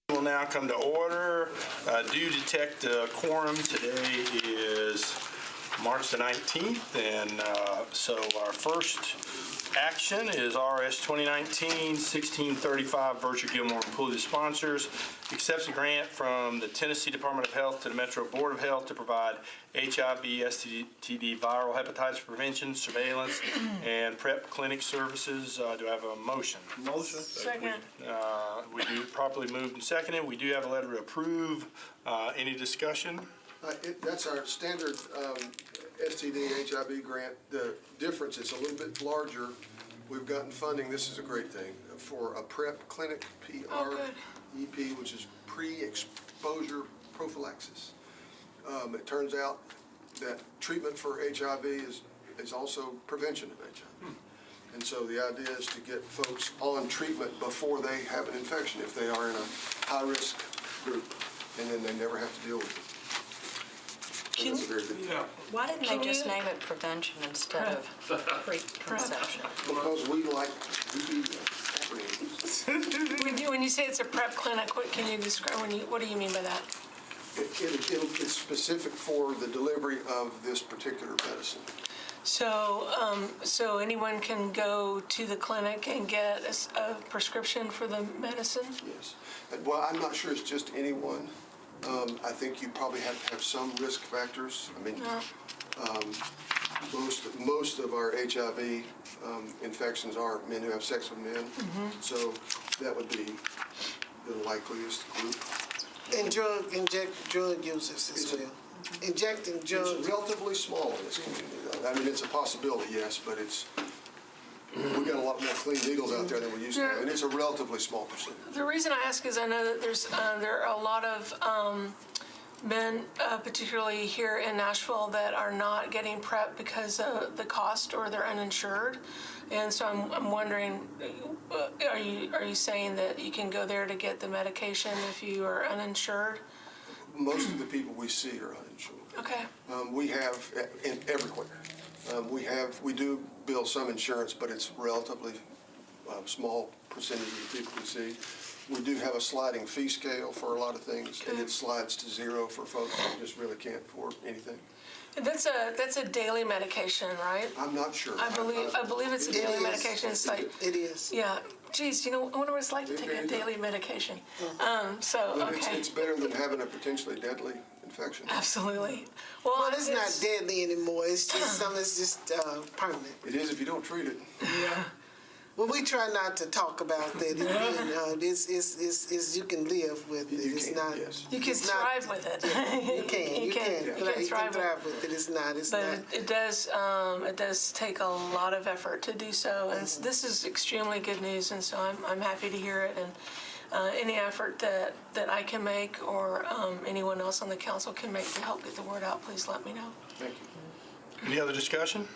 Will now come to order. Do detect quorum. Today is March the 19th, and so our first action is RS 2019-1635, Virtue Gilmore and Pulley sponsors, accepts a grant from the Tennessee Department of Health to the Metro Board of Health to provide HIV, STD, viral hepatitis prevention, surveillance, and PrEP clinic services. Do I have a motion? Motion. Second. We do properly moved and seconded. We do have a letter to approve. Any discussion? That's our standard STD HIV grant. The difference is a little bit larger. We've gotten funding, this is a great thing, for a PrEP clinic, PrEP, which is pre-exposure prophylaxis. It turns out that treatment for HIV is also prevention of HIV. And so the idea is to get folks on treatment before they have an infection if they are in a high-risk group, and then they never have to deal with it. So that's a very good thing. Why didn't they just name it prevention instead of preconception? Because we like acronyms. When you say it's a PrEP clinic, what can you describe? What do you mean by that? It's specific for the delivery of this particular medicine. So, so anyone can go to the clinic and get a prescription for the medicine? Yes. Well, I'm not sure it's just anyone. I think you probably have to have some risk factors. I mean, most of our HIV infections are men who have sex with men, so that would be the likeliest group. And drug users as well. Injecting drugs. It's relatively small in this community, though. I mean, it's a possibility, yes, but we've got a lot more clean needles out there than we used to have, and it's a relatively small percentage. The reason I ask is I know that there are a lot of men, particularly here in Nashville, that are not getting PrEP because of the cost or they're uninsured. And so I'm wondering, are you saying that you can go there to get the medication if you are uninsured? Most of the people we see are uninsured. Okay. We have everywhere. We do bill some insurance, but it's relatively small percentage of the people we see. We do have a sliding fee scale for a lot of things, and it slides to zero for folks who just really can't afford anything. That's a daily medication, right? I'm not sure. I believe it's a daily medication. It's like it is. Yeah. Geez, I wonder what it's like to take a daily medication. Okay. It's better than having a potentially deadly infection. Absolutely. Well, it's not deadly anymore. It's just something that's just permanent. It is if you don't treat it. Yeah. Well, we try not to talk about that. It's you can live with it. It's not. Yes. You can thrive with it. You can. You can thrive with it. It's not. But it does take a lot of effort to do so, and this is extremely good news. And so I'm happy to hear it. And any effort that I can make or anyone else on the council can make to help get the word out, please let me know. Thank you. Any other discussion?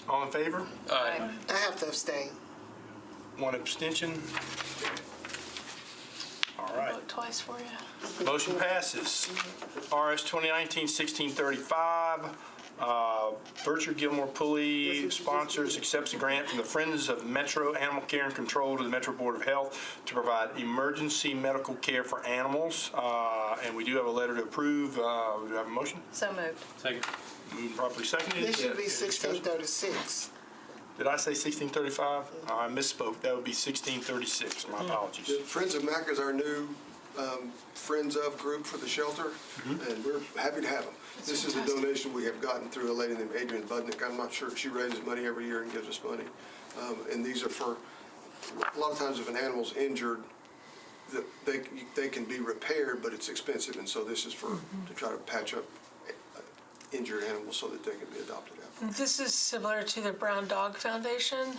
All in favor? Aye. I have to abstain. One abstention. All right. Vote twice for you. Motion passes. RS 2019-1635, Virtue Gilmore Pulley sponsors, accepts a grant from the Friends of Metro Animal Care and Control to the Metro Board of Health to provide emergency medical care for animals. And we do have a letter to approve. Do we have a motion? So moved. Second. Moved properly seconded. This should be 1636. Did I say 1635? I misspoke. That would be 1636. My apologies. The Friends of Mac is our new Friends of group for the shelter, and we're happy to have them. This is a donation we have gotten through a lady named Adrian Budnick. I'm not sure. She raises money every year and gives us money. And these are for, a lot of times if an animal's injured, they can be repaired, but it's expensive. And so this is for to try to patch up injured animals so that they can be adopted out. This is similar to the Brown Dog Foundation,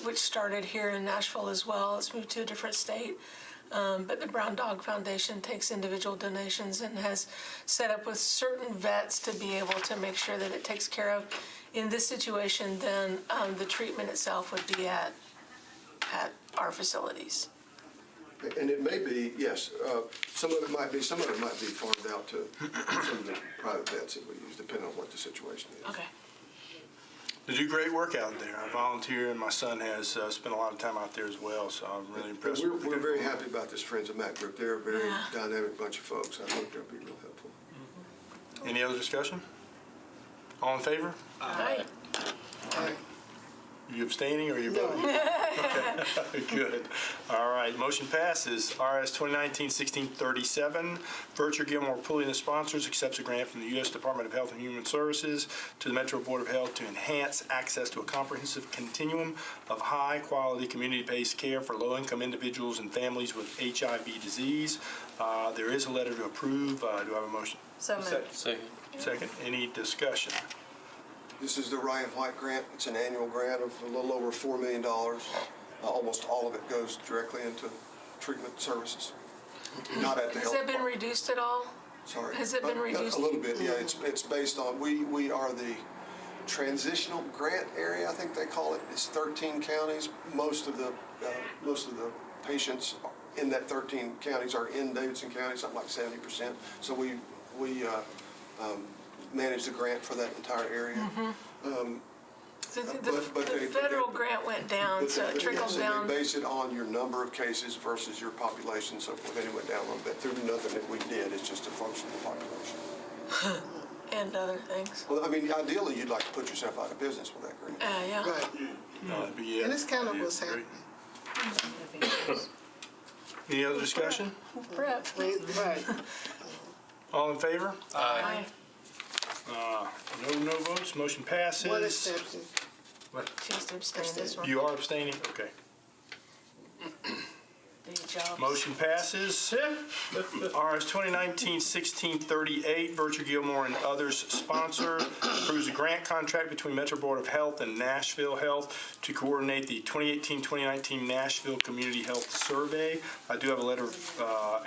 which started here in Nashville as well. It's moved to a different state. But the Brown Dog Foundation takes individual donations and has set up with certain vets to be able to make sure that it takes care of. In this situation, then the treatment itself would be at our facilities. And it may be, yes, some of it might be farmed out to some of the private vets that we use, depending on what the situation is. Okay. They do great work out there. I volunteer, and my son has spent a lot of time out there as well, so I'm really impressed. We're very happy about this Friends of Matt group. They're a very dynamic bunch of folks. I think they'll be real helpful. Any other discussion? All in favor? Aye. You abstaining or you voting? Okay, good. All right, motion passes. RS 2019-1637, Virtue Gilmore Pulley and the sponsors accepts a grant from the U.S. Department of Health and Human Services to the Metro Board of Health to enhance access to a comprehensive continuum of high-quality community-based care for low-income individuals and families with HIV disease. There is a letter to approve. Do I have a motion? So moved. Second. Any discussion? This is the Ryan White grant. It's an annual grant of a little over $4 million. Almost all of it goes directly into treatment services, not at the Has health that been department. reduced at all? Sorry. Has it been reduced? A little bit, yeah. It's based on, we are the transitional grant area, I think they call it. It's 13 counties. Most of the patients in that 13 counties are in Davidson County, something like 70%. So we manage the grant for that entire area. The federal grant went down, so it trickled down. They base it on your number of cases versus your population, so forth. And it went down a little bit through nothing that we did. It's just a function of the population. And other things. Well, I mean, ideally, you'd like to put yourself out of business with that grant. Yeah. Right. Yeah. And it's kind of what's Great. happening. Any other discussion? Prep. Right. All in favor? Aye. No votes, motion passes. One exception. She's abstaining this one. You are abstaining? Okay. Good job. Motion passes. RS 2019-1638, Virtue Gilmore and others sponsor, approves a grant contract between Metro Board of Health and Nashville Health to coordinate the 2018-2019 Nashville Community Health Survey. I do have a letter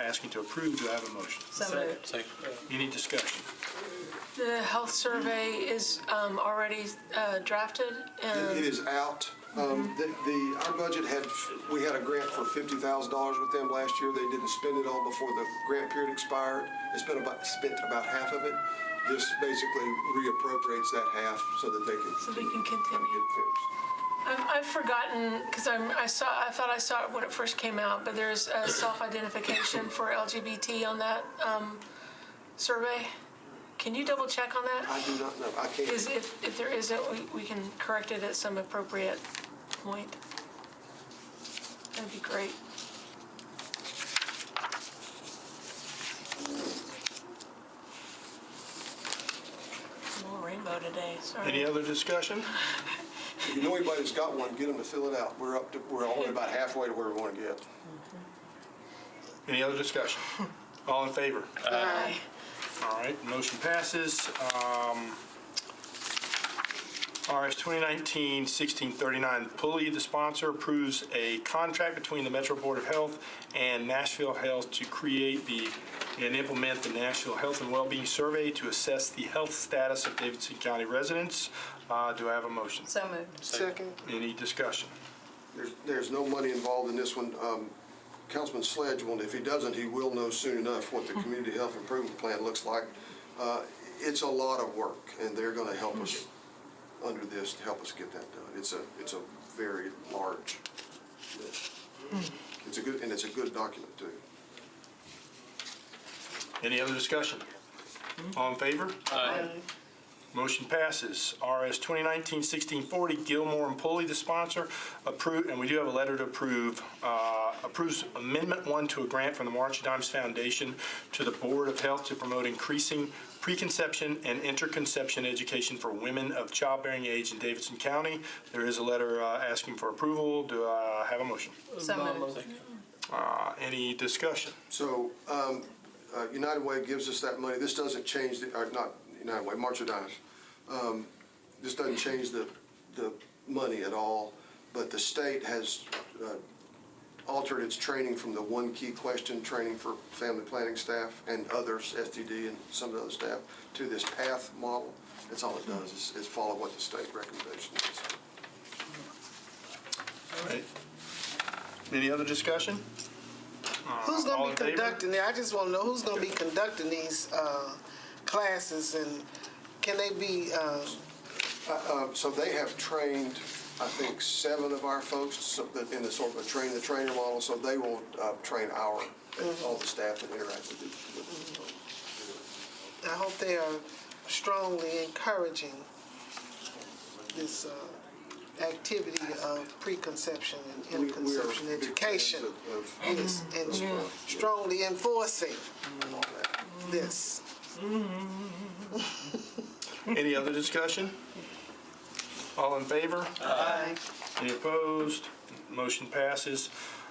asking to approve. Do I have a motion? So moved. Any discussion? The health survey is already drafted. It is out. Our budget we had a grant for $50,000 with them last year. They didn't spend it all before the grant period expired. They spent about half of it. This basically reappropriates that half so that they can So they can kind of continue. get finished. I've forgotten, because I thought I saw it when it first came out, but there's a self-identification for LGBT on that survey. Can you double check on that? I do not know. I can't. If there isn't, we can correct it at some appropriate point. That'd be great. A little rainbow today, sorry. Any other discussion? If you know anybody that's got one, get them to fill it out. We're only about halfway to where we want to get. Any other discussion? All in favor? Aye. All right, motion passes. RS 2019-1639, Pulley, the sponsor, approves a contract between the Metro Board of Health and Nashville Health to create and implement the Nashville Health and Wellbeing Survey to assess the health status of Davidson County residents. Do I have a motion? So moved. Second. Any discussion? There's no money involved in this one. Councilman Sledge, if he doesn't, he will know soon enough what the Community Health Improvement Plan looks like. It's a lot of work, and they're going to help us under this to help us get that done. It's a very large list. It's a good document too. Any other discussion? All in favor? Aye. Motion passes. RS 2019-1640, Gilmore and Pulley, the sponsor, and we do have a letter to approve, approves Amendment 1 to a grant from the March Dimes Foundation to the Board of Health to promote increasing preconception and interconception education for women of childbearing age in Davidson County. There is a letter asking for approval. Do I have a motion? So moved. Any discussion? So United Way gives us that money. This doesn't change not United Way, March of Dimes. This doesn't change the money at all, but the state has altered its training from the one key question training for family planning staff and others, STD and some of the other staff, to this PATH model. That's all it does is follow what the state recommendation is. All right. Any other discussion? Who's all going in to be favor? conducting it? I just want to know who's going to be conducting these classes, and can they be So they have trained, I think, 7 of our folks in the sort of a train-the-trainer model, so they will train all the staff that interact with it. I hope they are strongly encouraging this activity of preconception and interconception We are big education. fans of Yes, and strongly enforcing this. Any other discussion? All in favor? Aye. Any opposed? Motion passes.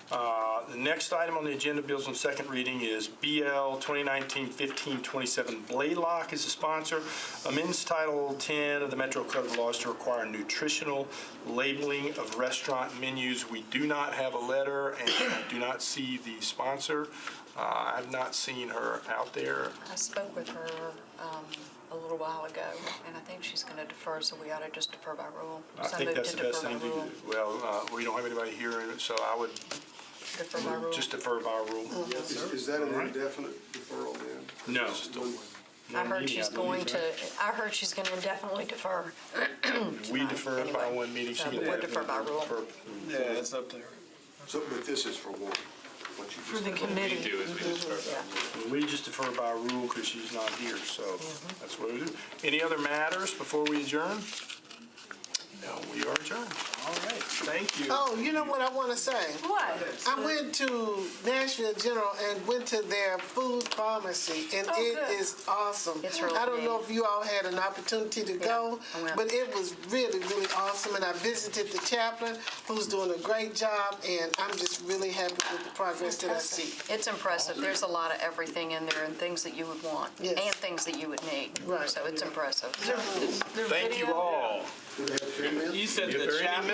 The next item on the agenda, bills on second reading, is BL 2019-1527 Blaylock is the sponsor. Amends Title 10 of the Metro Code of Laws to require nutritional labeling of restaurant menus. We do not have a letter, and I do not see the sponsor. I've not seen her out there. I spoke with her a little while ago, and I think she's going to defer, so we ought to just defer by rule. I So think moved that's to the best defer thing by to rule. do. Well, we don't have anybody here, so I would Defer by rule. just defer by rule. Is that an indefinite deferral then? No. I heard she's going to indefinitely defer. We defer by Anyway, one meeting. so we'll defer by rule. Yeah, it's up there. So, but this is for one, what you For just the said. committee. Yeah. We just defer by rule because she's not here, so that's what we do. Any other matters before we adjourn? No, we are adjourned. All right, thank you. Oh, you know what I want to say? What? I went to Nashville General and went to their food pharmacy, and Oh, it good. is awesome. It's really I don't know neat. if you all had an opportunity to go, I went. but it was really, really awesome. And I visited the chaplain, who's doing a great job, and I'm just really happy with the progress that I see. It's impressive. There's a lot of everything in there and things that you would want Yes. and things that you would need. Right. So it's impressive. Thank you all. Do they have 3 minutes? You said If the there are any chaplain